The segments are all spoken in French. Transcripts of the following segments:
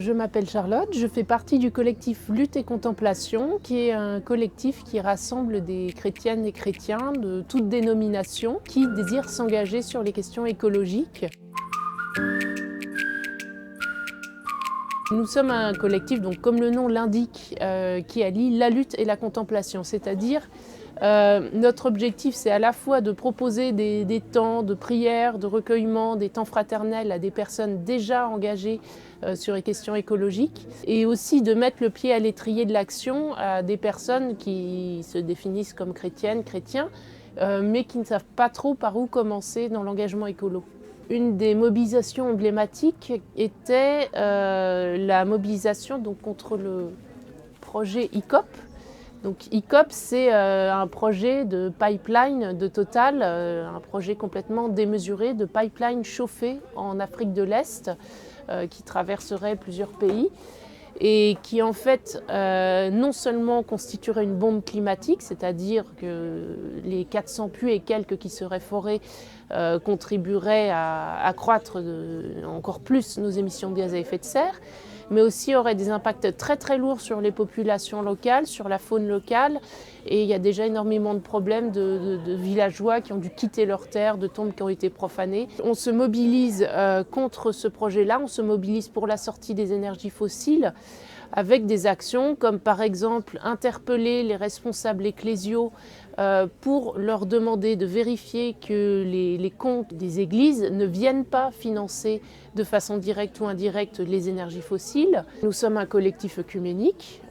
Je m'appelle Charlotte, je fais partie du collectif Lutte et Contemplation, qui est un collectif qui rassemble des chrétiennes et chrétiens de toutes dénominations qui désirent s'engager sur les questions écologiques. Nous sommes un collectif, donc, comme le nom l'indique, qui allie la lutte et la contemplation, c'est-à-dire notre objectif, c'est à la fois de proposer des temps de prière, de recueillement, des temps fraternels à des personnes déjà engagées sur les questions écologiques, et aussi de mettre le pied à l'étrier de l'action à des personnes qui se définissent comme chrétiennes, chrétiens, mais qui ne savent pas trop par où commencer dans l'engagement écolo. Une des mobilisations emblématiques était la mobilisation donc, contre le projet ICOP. Donc ICOP, c'est un projet de pipeline de Total, un projet complètement démesuré de pipeline chauffé en Afrique de l'Est qui traverserait plusieurs pays et qui en fait non seulement constituerait une bombe climatique, c'est-à-dire que les 400 puits et quelques qui seraient forés contribueraient à accroître encore plus nos émissions de gaz à effet de serre, mais aussi aurait des impacts très très lourds sur les populations locales, sur la faune locale. Et il y a déjà énormément de problèmes de villageois qui ont dû quitter leurs terres, de tombes qui ont été profanées. On se mobilise contre ce projet-là, on se mobilise pour la sortie des énergies fossiles, avec des actions comme par exemple interpeller les responsables ecclésiaux pour leur demander de vérifier que les comptes des églises ne viennent pas financer de façon directe ou indirecte les énergies fossiles. Nous sommes un collectif œcuménique,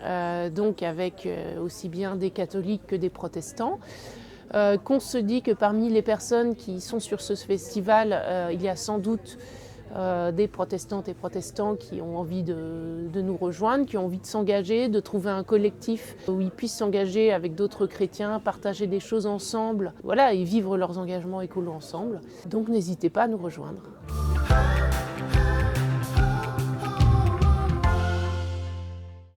donc avec aussi bien des catholiques que des protestants. Qu'on se dit que parmi les personnes qui sont sur ce festival, il y a sans doute des protestantes et protestants qui ont envie de nous rejoindre, qui ont envie de s'engager, de trouver un collectif où ils puissent s'engager avec d'autres chrétiens, partager des choses ensemble, voilà, et vivre leurs engagements écolos ensemble. Donc n'hésitez pas à nous rejoindre.